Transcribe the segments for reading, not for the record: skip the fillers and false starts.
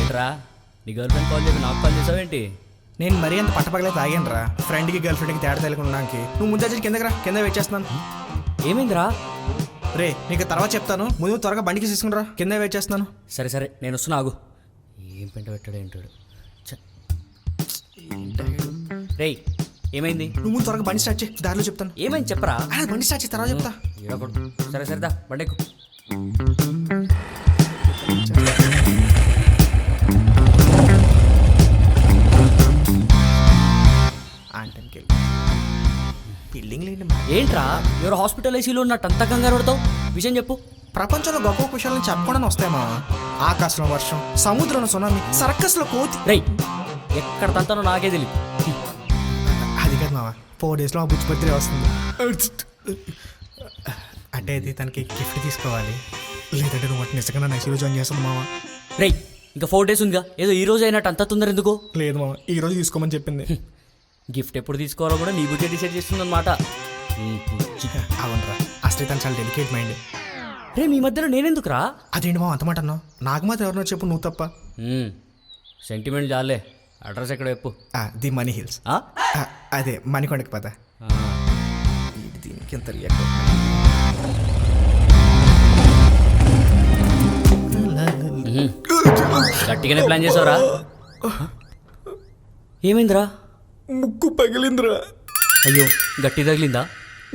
ఏంట్రా నీ girl friend call చేసి నాకు కాల్ చేసావేంటి? నేను మరీ అంత పట్టపగలే తాగాను రా. ఫ్రెండ్కి గర్ల్ ఫ్రెండ్కి తేడా తెలియకుండాకి నువ్వు ముందు వచ్చి కిందకి రా, కింద వెయిట్ చేస్తున్నాను. ఏమైందిరా? రే నీకు తర్వాత చెప్తాను, ముందు త్వరగా బండికి తీసుకుని కింద వెయిట్ చేస్తున్నాను. సరే సరే నేను వస్తున్నా, ఆగు. ఏం పెంట పెట్టాడు ఏంటాడు? రేయ్ ఏమైంది? నువ్వు ముందు త్వరగా బండి స్టార్ట్ చేయి, దారిలో చెప్తాను. ఏమైంది చెప్పరా? బండి స్టార్ట్ చేయి, తర్వాత చెప్తా. సరే సరేదా బండెక్కు. ఏంట్రా ఎవరు హాస్పిటల్ ఐసీలో ఉన్నట్టు అంత కంగారు పడతావు? విషయం చెప్పు. ప్రపంచంలో గొప్ప విషయాలను చెప్పకుండా వస్తాయమ్మా. ఆకాశంలో వర్షం, సముద్రంలో సునామీ, సర్కస్లో కోతి. రేయ్ ఎక్కడ తంతానో నాకే తెలియదు. అది కాదు మావా, 4 daysలో మా బుచ్చి బర్త్డే వస్తుంది. అంటే అది తనకి గిఫ్ట్ తీసుకోవాలి, లేదంటే నువ్వు వాటిని నిజంగా నా ఐసీలో జాయిన్ చేస్తాను మావా. రేయ్ ఇంకా 4 days ఉందిగా, ఏదో ఈ రోజు అయినట్టు అంత తొందర ఎందుకు? లేదు మావా, ఈ రోజు తీసుకోమని చెప్పింది. గిఫ్ట్ ఎప్పుడు తీసుకోవాలో కూడా నీ బుకే డిసైడ్ చేస్తుంది అనమాట. అవునరా, అసలు తను చాలా డెలికేట్ మైండ్. రే మీ మధ్యలో నేనెందుకురా? అదేంటి మా అంత మాట అన్నావు? నాకు మాత్రం ఎవరినో చెప్పు, నువ్వు తప్ప. సెంటిమెంట్ జాలే. అడ్రస్ ఎక్కడ చెప్పు. The money hills. అదే మణికొండకి పద. దీనికి ఎంత గట్టిగానే ప్లాన్ చేసావురా? ఏమైందిరా? ముక్కు పగిలిందిరా. అయ్యో గట్టి తగిలిందా?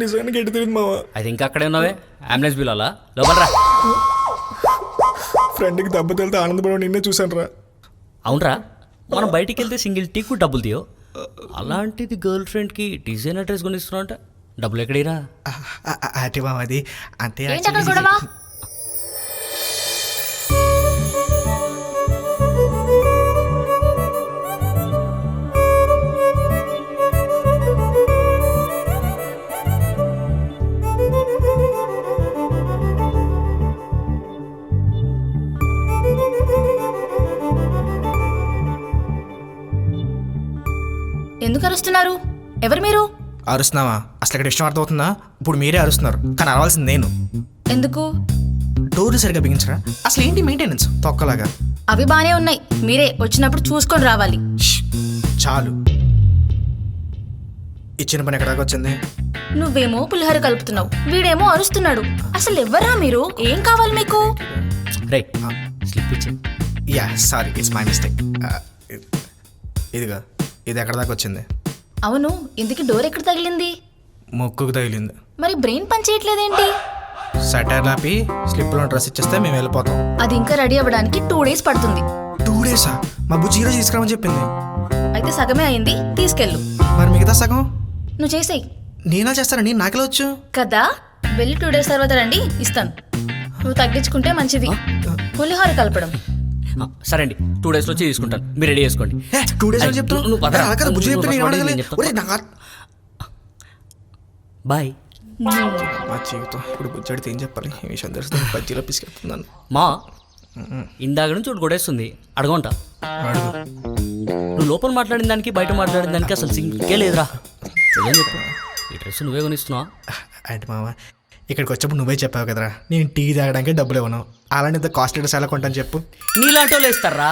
నిజంగా గట్టి తగిలింది మావా. అయితే ఇంకా అక్కడే ఉన్నావే, అంబులెన్స్ పిలవాలా? లోపలరా. ఫ్రెండ్కి దెబ్బ తగిలితే ఆనందపడడం నిన్నే చూశాను రా. అవునరా, మనం బయటికి వెళ్తే సింగిల్ టీకు డబ్బులు తీయో, అలాంటిది గర్ల్ ఫ్రెండ్కి డిజైనర్ డ్రెస్ కొనిస్తున్నావు అంటే డబ్బులు ఎక్కడేరా? అంటే మామ అది అంతే. ఎందుకు అరుస్తున్నారు? ఎవరు మీరు? అరుస్తున్నావా? అసలు ఇక్కడ ఇష్టం అర్థమవుతుందా? ఇప్పుడు మీరే అరుస్తున్నారు, కానీ అరవాల్సింది నేను. ఎందుకు? డోర్లు సరిగా బిగించరా? అసలు ఏంటి మెయింటెనెన్స్ తొక్కలాగా? అవి బానే ఉన్నాయి, మీరే వచ్చినప్పుడు చూసుకొని రావాలి. చాలు, ఇచ్చిన పని ఎక్కడికి వచ్చింది? నువ్వేమో పులిహోర కలుపుతున్నావు, వీడేమో అరుస్తున్నాడు. అసలు ఎవరా మీరు? ఏం కావాలి మీకు? Yeah sorry, it's my mistake. ఇదిగా, ఇది ఎక్కడ దాకా వచ్చింది? అవును, ఇందుకు డోర్ ఎక్కడ తగిలింది? ముక్కుకు తగిలింది. మరి బ్రెయిన్ పని చేయట్లేదేంటి? సటైర్ లాపి స్లిప్లో డ్రెస్ ఇచ్చేస్తే మేము వెళ్ళిపోతాం. అది ఇంకా రెడీ అవ్వడానికి 2 days పడుతుంది. 2 days? మా బుజ్జి ఈరోజు తీసుకురామని చెప్పింది. అయితే సగమే అయింది, తీసుకెళ్ళు. మరి మిగతా సగం నువ్వు చేసేయి. నేనా చేస్తానండి, నాకెలా వచ్చు కదా? వెళ్ళి 2 days తర్వాత రండి, ఇస్తాను. నువ్వు తగ్గించుకుంటే మంచిది. పులిహోర కలపడం. సరే అండి, 2 days వచ్చి తీసుకుంటాను, మీరు రెడీ చేసుకోండి. 2 days అని చెప్తాను. బాయ్. మా జీవితం ఇప్పుడు బుజ్జడితే ఏం చెప్పాలి? ఈ విషయం తెలిస్తే బజ్జీలో పిసికెత్తున్నాను. మా ఇందాక నుంచి ఒకటి కొడేస్తుంది, అడగంట. నువ్వు లోపల మాట్లాడిన దానికి బయట మాట్లాడిన దానికి అసలు సింకే లేదురా. ఏం చెప్పు, ఈ డ్రెస్ నువ్వే కొనిస్తున్నావా? అంటే మామ, ఇక్కడికి వచ్చినప్పుడు నువ్వే చెప్పావు కదరా, నేను టీ తాగడానికి డబ్బులు ఇవ్వను, అలాంటి కాస్ట్లీ డ్రెస్ ఎలా కొంటాను చెప్పు? నీలాంటి వాళ్ళు వేస్తారా?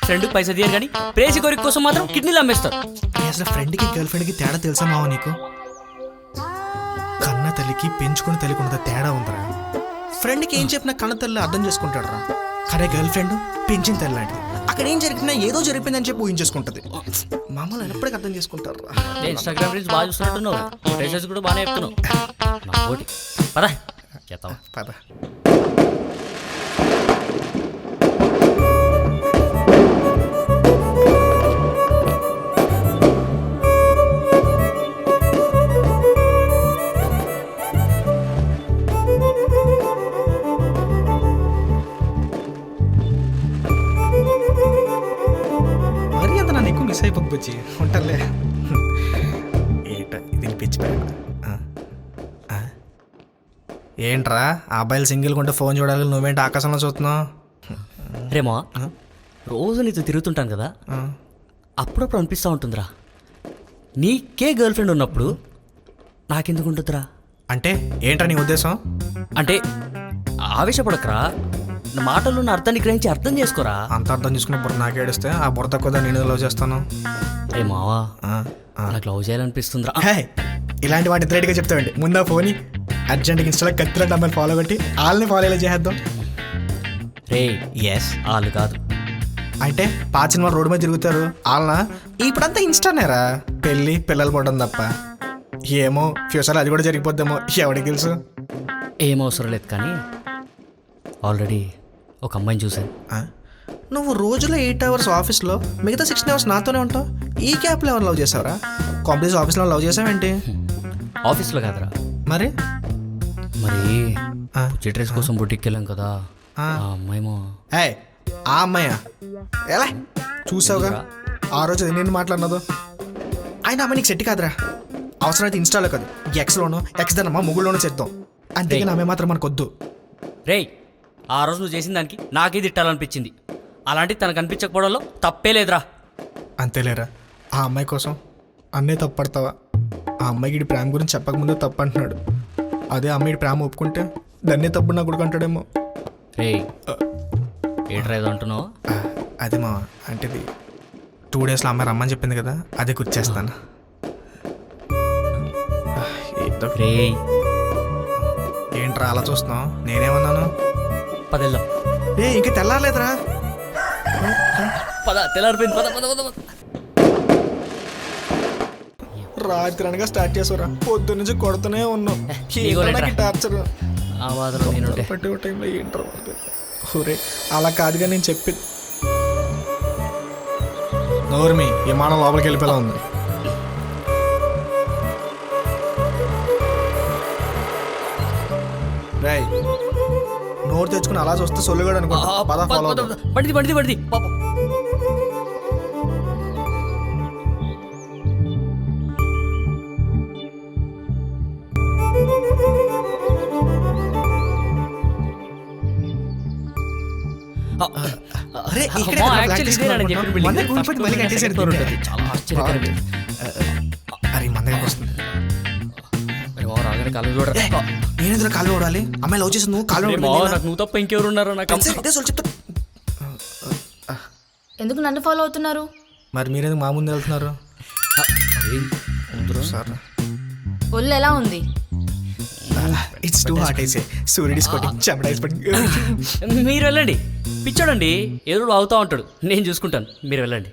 ఫ్రెండ్కి పైసా తీయరు కానీ ప్రేసి కోరిక కోసం మాత్రం కిడ్నీలు అమ్మేస్తారు. అసలు ఫ్రెండ్కి గర్ల్ ఫ్రెండ్కి తేడా తెలుసా మావ నీకు? కన్న తల్లికి పెంచుకుని తల్లికి ఉన్నంత తేడా ఉందిరా. ఫ్రెండ్కి ఏం చెప్పినా కన్న తల్లి అర్థం చేసుకుంటాడు రా, కానీ గర్ల్ ఫ్రెండ్ పెంచిన తల్లి లాంటిది. అక్కడ ఏం జరిగినా ఏదో జరిపిందని చెప్పి ఊహించేసుకుంటుంది. మామూలు ఎప్పటికీ అర్థం చేసుకుంటారు రా. ఇన్స్టాగ్రామ్ రీల్స్ బాగా చూస్తున్నట్టున్నావు, ఫోటోస్ కూడా బాగానే చెప్తున్నావు. పద చేస్తావా? పద. మరి అంత నన్ను ఎక్కువ మిస్ అయిపోద్ది ఉంటాలే. ఏట దీన్ని పిచ్చి ఏంట్రా, ఆ అబ్బాయిలు సింగిల్ కొంటే ఫోన్ చూడాలి, నువ్వేంటి ఆకాశంలో చూస్తున్నావు? రేమా, రోజు నీతో తిరుగుతుంటాను కదా, అప్పుడప్పుడు అనిపిస్తూ ఉంటుందిరా, నీకే గర్ల్ ఫ్రెండ్ ఉన్నప్పుడు నాకెందుకు ఉంటుందిరా? అంటే ఏంట్రా నీ ఉద్దేశం? అంటే ఆవేశపడకరా, మాటలు నా అర్థాన్ని గ్రహించి అర్థం చేసుకోరా. అంత అర్థం చేసుకున్న బుర్ర నాకే ఏడిస్తే ఆ బుర్ర తక్కువ నేను లవ్ చేస్తాను. రే మావా, ఆ, ఆ. నాకు లవ్ చేయాలనిపిస్తుందిరా. హే, ఇలాంటి వాటి ఇంటరెక్ట్గా చెప్తామండి. ముందా ఫోన్ అర్జెంట్గా ఇన్స్టాలో కత్తిలాంటి అమ్మాయిని ఫాలో కొట్టి వాళ్ళని ఫాలో ఎలా చేద్దాం. రే ఎస్ వాళ్ళు కాదు. అంటే పాత సినిమాలు రోడ్డు మీద తిరుగుతారు వాళ్ళ. ఇప్పుడంతా ఇన్స్టానేరా, పెళ్ళి పిల్లలు పడడం తప్ప. ఏమో ఫ్యూచర్లో అది కూడా జరిగిపోద్దామో, ఎవరికి తెలుసు. ఏం అవసరం లేదు కానీ ఆల్రెడీ ఒక అమ్మాయిని చూశాను. ఆ? నువ్వు రోజులో 8 hours ఆఫీస్లో మిగతా 16 hours నాతోనే ఉంటావు. ఈ క్యాప్లో ఎవరు లవ్ చేసావురా? కాంప్లెక్స్ ఆఫీస్లో లవ్ చేసావేంటి? ఆఫీస్లో కాదురా, మరి మరి ఆ. డ్రెస్ కోసం బుట్టికి వెళ్ళాం కదా, ఆ. ఆ అమ్మాయేమో. ఏ ఆ అమ్మాయా? ఎలా చూసావుగా ఆ రోజు నేను మాట్లాడినదో. ఆయన అమ్మాయి నీకు సెట్ కాదురా. అవసరమైతే ఇన్స్టాలో కాదు, ఎక్స్లోనో ఎక్స్దనమ్మా ముగ్గులోనో చేద్దాం. అంతేగాని ఆమె మాత్రం మనకు వద్దు. రేయ్, ఆ రోజు నువ్వు చేసిన దానికి నాకే తిట్టాలనిపించింది. అలాంటి తనకు అనిపించకపోవడంలో తప్పే లేదురా. అంతేలేరా, ఆ అమ్మాయి కోసం అన్నే తప్పడతావా? ఆ అమ్మాయికి ఈడి ప్రేమ గురించి చెప్పకముందే తప్పు అంటున్నాడు. అదే అమ్మాయి ప్రేమ ఒప్పుకుంటే దాన్నే తప్పుడు నా కొడుకు అంటాడేమో. రేయ్, ఏట్రా ఏదో అంటున్నావు? అదే మా అంటే 2 daysలో అమ్మాయి రమ్మని చెప్పింది కదా, అదే గుర్చేస్తాను. ఏదో రేయ్, ఏంట్రా అలా చూస్తున్నావు? నేనేమన్నాను? పదెళ్దాం. ఇంకా తెల్లారలేదురా. పద, తెల్లారిపోయింది. పద పద పద పద. రాత్రి అనగా స్టార్ట్ చేసావురా, పొద్దు నుంచి కొడుతూనే ఉన్నావు. నీకు లేట్రా. టార్చర్ ఆ బాధలో నేనుంటే. పట్టి టైంలో ఏంట్రా ఊరే అలా కాదుగా నేను చెప్పి. నోర్మి విమానం లోపలికి వెళ్ళిపోయేలా ఉంది. రాయ్, నోరు తెచ్చుకుని అలా చూస్తే సొల్లుగాడు అనుకుంటా. పద ఫాలో అవుదాం. పడిది పడిది పడిది పాప. అరే, ఇక్కడే అమ్మా, కదా actually practice ఇదే నేను చేసుకుంటున్నాం. చెప్పిన building. మందే కూలిపోయి మళ్ళీ First కట్టేసాడు floor దీన్ని. ఉంటుంది. చాలా ఆశ్చర్యకరం. అరే మన దగ్గరకు వస్తుంది. అరే బావ, రాగానే కాళ్ళు చూడరా. నేనేందులో కాళ్ళు ఓడాలి? అమ్మాయి లవ్ చేసి నువ్వు కాళ్ళు అరే బావ, నాకు నువ్వు తప్ప ఇంకెవరు ఉన్నారో నాకు చెప్తా. ఎందుకు నన్ను ఫాలో అవుతున్నారు? మరి మీరేందుకు మా ముందు వెళ్తున్నారు? వద్దురా. సార్ ఒళ్ళు ఎలా ఉంది? ఇట్స్ టూ హాట్ అయితే సూర్యుడి చెమడైస్ మీరు వెళ్ళండి. పిచ్చాడండి, ఎదురు అవుతా ఉంటాడు. నేను చూసుకుంటాను, మీరు వెళ్ళండి.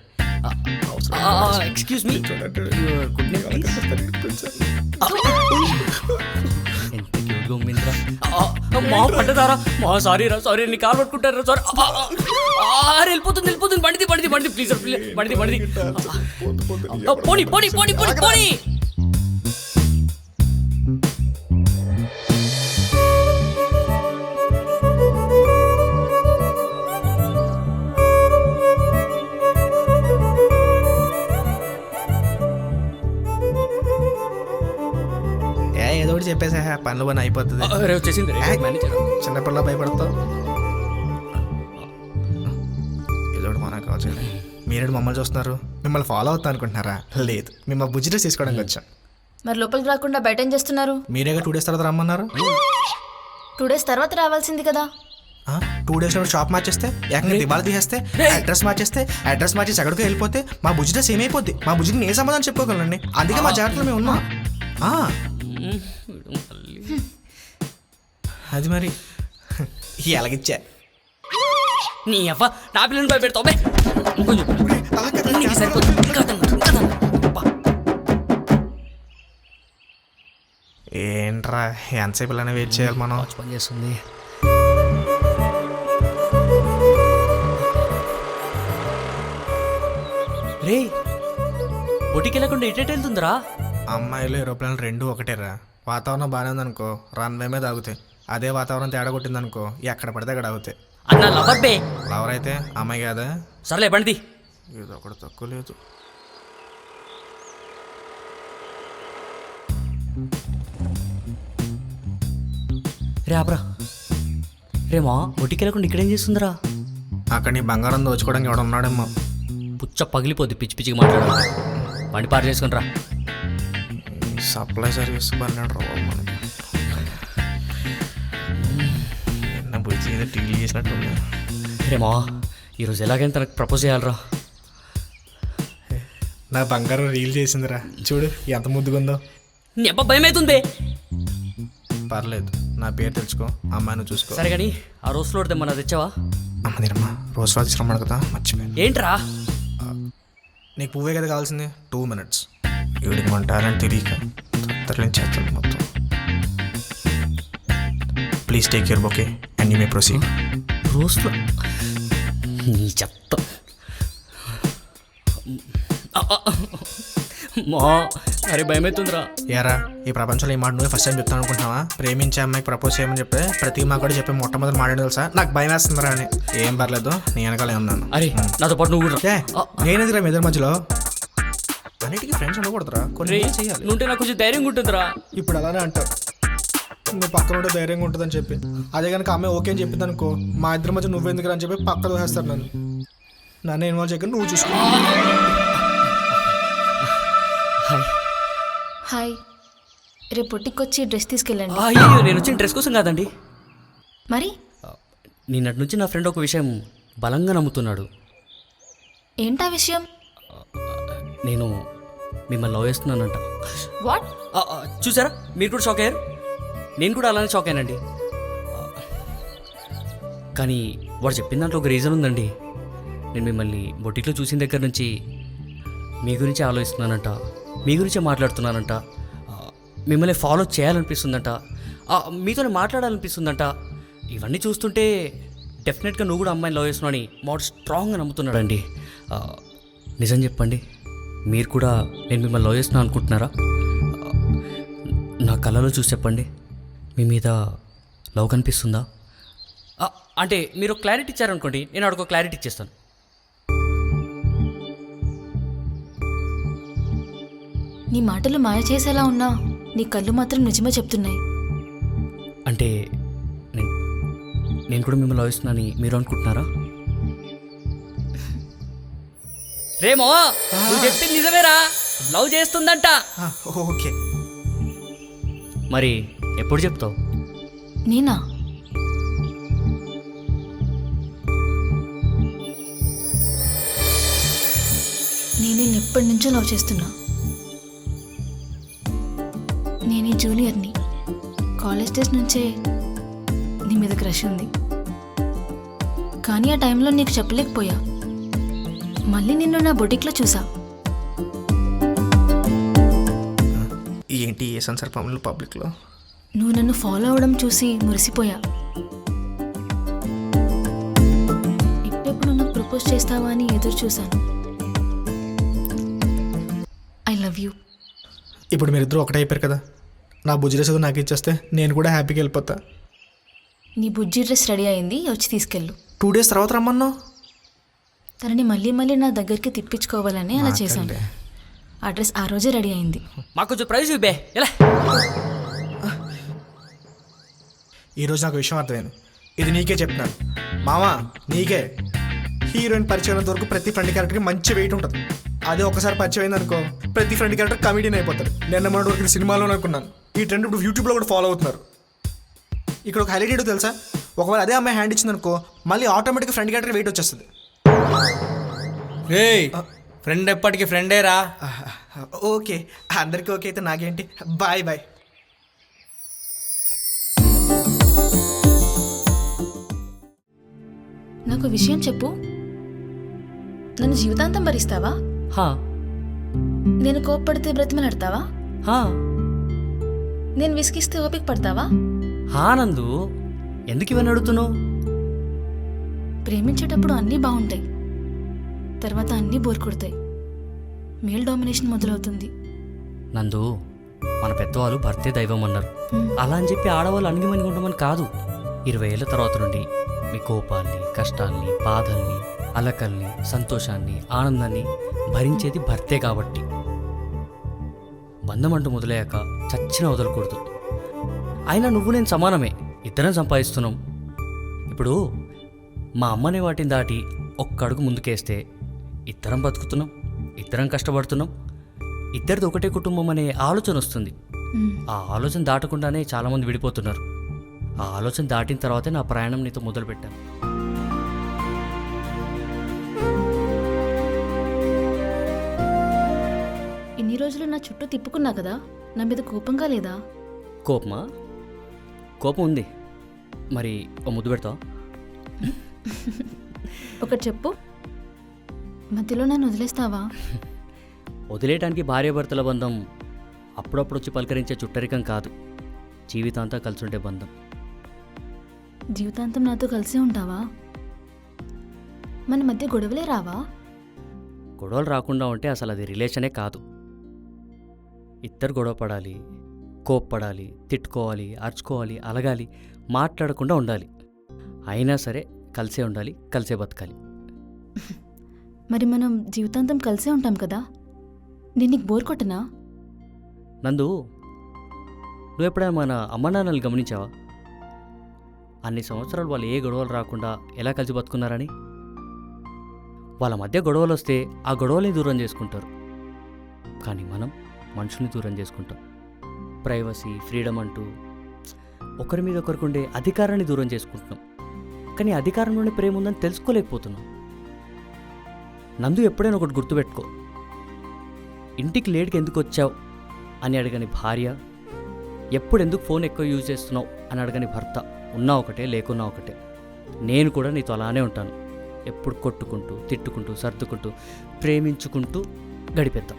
ఎక్స్క్యూజ్ మీ, ఎంత క్యూట్గా ఉమ్మిందిరా. మా పడ్డదారా, మా సారీ రా, సారీ, నీ కాలు పట్టుకుంటారా, సారీ. వెళ్ళిపోతుంది వెళ్ళిపోతుంది. బండిది బండిది బండిది, ప్లీజ్ ప్లీజ్, బండిది బండిది. పోనీ పోనీ పోనీ పోనీ పోనీ. ఏదో ఒకటి చెప్పేసా, పనులు పని అయిపోతుంది. రే వచ్చేసింది మేనేజర్. చిన్నపిల్ల భయపడతావు. ఏదో ఒకటి మనకు కావచ్చు. మీరేడు మమ్మల్ని చూస్తున్నారు, మిమ్మల్ని ఫాలో అవుతా అనుకుంటున్నారా? లేదు, మేము బుజ్జి డ్రెస్ తీసుకోవడానికి వచ్చాం. మరి లోపలికి రాకుండా బయట ఏం చేస్తున్నారు? మీరేగా 2 days తర్వాత రమ్మన్నారు. 2 days తర్వాత రావాల్సింది కదా. 2 daysలో షాప్ మార్చేస్తే, ఏకంగా దివాళా తీసేస్తే, అడ్రస్ మార్చేస్తే, అడ్రస్ మార్చేసి ఎక్కడికో వెళ్ళిపోతే మా బుజ్జి డ్రెస్ ఏమైపోద్ది? మా బుజ్జికి నేను సమాధానం చెప్పుకోగలండి. అందుకే మా జాగ్రత్తలో మేము ఉన్నాం. అది మరి ఎలాగిచ్చా నీ అవ్వ, నా పిల్లని భయపెడతావు బే. కొంచెం నీకు సరిపోతుంది. ఇంకా అర్థం కాదు, ఇంకా అర్థం కాదు. అబ్బా. ఏంట్రా ఎంతసేపు ఇలానే వెయిట్ చేయాలి మనం? వాచ్ పని చేస్తుంది. రే, బొటికి వెళ్ళకుండా ఎటెట్ వెళ్తుందిరా? అమ్మాయిలు ఏరోప్లేన్ రెండు ఒకటేరా. వాతావరణం బాగానే ఉందనుకో రన్వే మీద ఆగుతాయి. అదే వాతావరణం తేడా కొట్టిందనుకో ఎక్కడ పడితే అక్కడ ఆగుతాయి. అన్న లవర్ బే. లవర్ అయితే అమ్మాయి కాదా? సర్లే బండిది. ఇది ఒకటి తక్కువ లేదు. రే ఆపరా. రేమా, బొటికి వెళ్ళకుండా ఇక్కడేం చేస్తుందిరా? అక్కడ నీ బంగారం దోచుకోవడానికి ఎవడ ఉన్నాడేమో. పుచ్చ పగిలిపోద్ది పిచ్చి పిచ్చిగా మాట్లాడాలి. బండి పారు చేసుకుని రా. సప్లై సర్వీస్ పన్నాడు రా మనకి. బుజ్జి ఏదో టీవీ చేసినట్టు ఉంది. రే మావా ఈరోజు ఎలాగైనా తనకు ప్రపోజ్ చేయాలరా. నా బంగారం రీల్ చేసిందిరా, చూడు ఎంత ముద్దుగుందో. నీ అబ్బా భయం అవుతుంది. పర్లేదు, నా పేరు తెలుసుకో, అమ్మాయిని చూసుకో. సరే కానీ ఆ రోజు ఫ్లోర్ తెమ్మన్నా తెచ్చావా? అమ్మ నేనమ్మా రోజు రాజు రమ్మను కదా, మర్చిపోయాను. ఏంట్రా? నీకు పువ్వే కదా కావాల్సింది, 2 minutes. వీడికి మన టాలెంట్ తెలియక తత్తరలేని చేస్తాడు మొత్తం. Please take care okay and you may proceed. రోజులో నీ చెత్త మా అరే భయమవుతుందిరా. యారా ఈ ప్రపంచంలో ఈ మాట నువ్వే ఫస్ట్ టైం చెప్తాను అనుకుంటున్నావా? ప్రేమించే అమ్మాయికి ప్రపోజ్ చేయమని చెప్పి ప్రతి మా కూడా చెప్పి మొట్టమొదటి మాట్లాడి తెలుసా, నాకు భయం వేస్తుందిరా అని. ఏం పర్లేదు, నీ వెనకాలే ఉన్నాను. అరే నాతో పాటు నువ్వు కూడా నేనేదిరా మీ ఇద్దరి మధ్యలో? అన్నిటికీ ఫ్రెండ్స్ ఉండకూడదురా, కొన్ని చేయాలి. నువ్వుంటే నాకు కొంచెం ధైర్యంగా ఉంటుందిరా. ఇప్పుడు అలానే అంటారు, నువ్వు పక్కన ఉంటే ధైర్యంగా ఉంటుందని చెప్పి. అదే కనుక అమ్మాయి ఓకే అని చెప్పింది అనుకో, మా ఇద్దరి మధ్య నువ్వెందుకు అని చెప్పి పక్క దోసేస్తారు నన్ను ఇన్వాల్వ్ చేయకుండా నువ్వు చూసుకో. హాయ్, రేపు పొట్టికొచ్చి డ్రెస్ తీసుకెళ్ళండి. అయ్యో నేను వచ్చిన డ్రెస్ కోసం కాదండి. మరి నిన్నటి నుంచి నా ఫ్రెండ్ ఒక విషయం బలంగా నమ్ముతున్నాడు. ఏంటా విషయం? నేను మిమ్మల్ని లవ్ చేస్తున్నానంట. వాట్? చూసారా మీరు కూడా షాక్ అయ్యారు, నేను కూడా అలానే షాక్ అయ్యానండి. కానీ వాడు చెప్పిన దాంట్లో ఒక రీజన్ ఉందండి. నేను మిమ్మల్ని బొటిక్లో చూసిన దగ్గర నుంచి మీ గురించి ఆలోచిస్తున్నానంట, మీ గురించే మాట్లాడుతున్నానంట, మిమ్మల్ని ఫాలో చేయాలనిపిస్తుందంట, మీతోనే మాట్లాడాలనిపిస్తుందంట. ఇవన్నీ చూస్తుంటే డెఫినెట్గా నువ్వు కూడా అమ్మాయిని లవ్ చేస్తున్నావు అని మాడు స్ట్రాంగ్గా నమ్ముతున్నాడండి. నిజం చెప్పండి, మీరు కూడా నేను మిమ్మల్ని లవ్ చేస్తున్నా అనుకుంటున్నారా? నా కళ్ళలో చూసి చెప్పండి, మీ మీద లవ్ కనిపిస్తుందా? అంటే మీరు క్లారిటీ ఇచ్చారనుకోండి, నేను అడుగు క్లారిటీ ఇచ్చేస్తాను. నీ మాటలు మాయ చేసేలా ఉన్నా నీ కళ్ళు మాత్రం నిజమే చెప్తున్నాయి. అంటే నేను కూడా మిమ్మల్ని లవ్ చేస్తున్నానని మీరు అనుకుంటున్నారా? రేమో నువ్వు చెప్పింది నిజమేరా, లవ్ చేస్తుందంట. ఓకే, మరి ఎప్పుడు చెప్తావు? నేనా? నేను ఎప్పటి నుంచో లవ్ చేస్తున్నా. నేనే జూనియర్ని, కాలేజ్ డేస్ నుంచే నీ మీద క్రష్ ఉంది. కానీ ఆ టైంలో నీకు చెప్పలేకపోయా. మళ్ళీ నిన్ను నా బొటిక్లో చూసా. ఏంటి ఏ సందర్భంలో పబ్లిక్లో నువ్వు నన్ను ఫాలో అవ్వడం చూసి మురిసిపోయా. ఎప్పుడెప్పుడు నాకు ప్రపోజ్ చేస్తావా అని ఎదురు చూశాను. I love you. ఇప్పుడు మీరిద్దరు ఒకటే అయిపోయారు కదా, నా బుజ్జి డ్రెస్ నాకు ఇచ్చేస్తే నేను కూడా హ్యాపీగా వెళ్ళిపోతా. నీ బుజ్జి డ్రెస్ రెడీ అయింది, వచ్చి తీసుకెళ్ళు. 2 days తర్వాత రమ్మన్నావు. తనని మళ్ళీ మళ్ళీ నా దగ్గరికి తిప్పించుకోవాలని అలా చేశాను. ఆ డ్రెస్ ఆ రోజే రెడీ అయింది. మాకు కొంచెం ప్రైజ్ ఇవ్వే. ఎలా? ఈరోజు నాకు విషయం అర్థమైంది, ఇది నీకే చెప్తున్నాను మామా, నీకే. హీరోయిన్ పరిచయం అయినంత వరకు ప్రతి ఫ్రెండ్ క్యారెక్టర్కి మంచి వెయిట్ ఉంటుంది. అదే ఒకసారి పరిచయం అయింది అనుకో, ప్రతి ఫ్రెండ్ క్యారెక్టర్ కమెడియన్ అయిపోతారు. నేను మొన్నటి వరకు సినిమాలో అనుకున్నాను, ఈ ట్రెండ్ ఇప్పుడు యూట్యూబ్లో కూడా ఫాలో అవుతున్నారు. ఇక్కడ ఒక హైలైట్ ఏంటో తెలుసా, ఒకవేళ అదే అమ్మాయి హ్యాండ్ ఇచ్చింది అనుకో, మళ్ళీ ఆటోమేటిక్గా ఫ్రెండ్ క్యారెక్టర్ వెయిట్ వచ్చేస్తుంది. ఫ్రెండ్ ఎప్పటికీ ఫ్రెండేరా. ఓకే, అందరికీ ఓకే అయితే నాకేంటి, బాయ్ బాయ్. నాకు విషయం చెప్పు, నన్ను జీవితాంతం భరిస్తావా? హా నేను కోప్పడితే బ్రతిమలాడతావా? హా నేను విసిగిస్తే ఓపిక పడతావా? హా నందు, ఎందుకు ఇవన్నీ అడుగుతున్నావు? ప్రేమించేటప్పుడు అన్నీ బాగుంటాయి, తర్వాత అన్నీ బోర్ కొడతాయి. మేల్ డామినేషన్ మొదలవుతుంది. నందు, మన పెద్దవాళ్ళు భర్తే దైవం అన్నారు. అలా అని చెప్పి ఆడవాళ్ళు అణిగిమణిగి ఉండమని కాదు. 20 ఏళ్ళ తర్వాత నుండి మీ కోపాల్ని, కష్టాల్ని, బాధల్ని, అలకల్ని, సంతోషాన్ని, ఆనందాన్ని భరించేది భర్తే కాబట్టి బంధం అంటూ మొదలయ్యాక చచ్చిన వదలకూడదు. అయినా నువ్వు నేను సమానమే, ఇద్దరం సంపాదిస్తున్నాం. ఇప్పుడు మా అమ్మనే వాటిని దాటి ఒక్క అడుగు ముందుకేస్తే ఇద్దరం బతుకుతున్నాం, ఇద్దరం కష్టపడుతున్నాం, ఇద్దరిది ఒకటే కుటుంబం అనే ఆలోచన వస్తుంది. ఆ ఆలోచన దాటకుండానే చాలామంది విడిపోతున్నారు. ఆ ఆలోచన దాటిన తర్వాతే నా ప్రయాణం నీతో మొదలుపెట్టాను. ఇన్ని రోజులు నా చుట్టూ తిప్పుకున్నా కదా, నా మీద కోపంగా లేదా? కోపమా? కోపం ఉంది. మరి ఓ ముద్దు పెడతావా? ఒకటి చెప్పు, మధ్యలో నన్ను వదిలేస్తావా? వదిలేయడానికి భార్యాభర్తల బంధం అప్పుడప్పుడు వచ్చి పలకరించే చుట్టరికం కాదు, జీవితాంతం కలిసి ఉండే బంధం. జీవితాంతం నాతో కలిసే ఉంటావా? మన మధ్య గొడవలే రావా? గొడవలు రాకుండా ఉంటే అసలు అది రిలేషనే కాదు. ఇద్దరు గొడవ పడాలి, కోప్పడాలి, తిట్టుకోవాలి, అరుచుకోవాలి, అలగాలి, మాట్లాడకుండా ఉండాలి. అయినా సరే కలిసే ఉండాలి, కలిసే బతకాలి. మరి మనం జీవితాంతం కలిసే ఉంటాం కదా, నేను నీకు బోర్ కొట్టనా? నందు, నువ్వు ఎప్పుడైనా మన అమ్మ నాన్నలు గమనించావా? అన్ని సంవత్సరాలు వాళ్ళు ఏ గొడవలు రాకుండా ఎలా కలిసి బతుకున్నారని. వాళ్ళ మధ్య గొడవలు వస్తే ఆ గొడవల్ని దూరం చేసుకుంటారు, కానీ మనం మనుషుల్ని దూరం చేసుకుంటాం. ప్రైవసీ, ఫ్రీడమ్ అంటూ ఒకరి మీద ఒకరికి ఉండే అధికారాన్ని దూరం చేసుకుంటున్నాం. కానీ అధికారంలోనే ప్రేమ ఉందని తెలుసుకోలేకపోతున్నాం. నందు, ఎప్పుడైనా ఒకటి గుర్తుపెట్టుకో, ఇంటికి లేట్కి ఎందుకు వచ్చావు అని అడగని భార్య, ఎప్పుడు ఎందుకు ఫోన్ ఎక్కువ యూజ్ చేస్తున్నావు అని అడగని భర్త, ఉన్నా ఒకటే లేకున్నా ఒకటే. నేను కూడా నీతో అలానే ఉంటాను. ఎప్పుడు కొట్టుకుంటూ, తిట్టుకుంటూ, సర్దుకుంటూ, ప్రేమించుకుంటూ గడిపేద్దాం.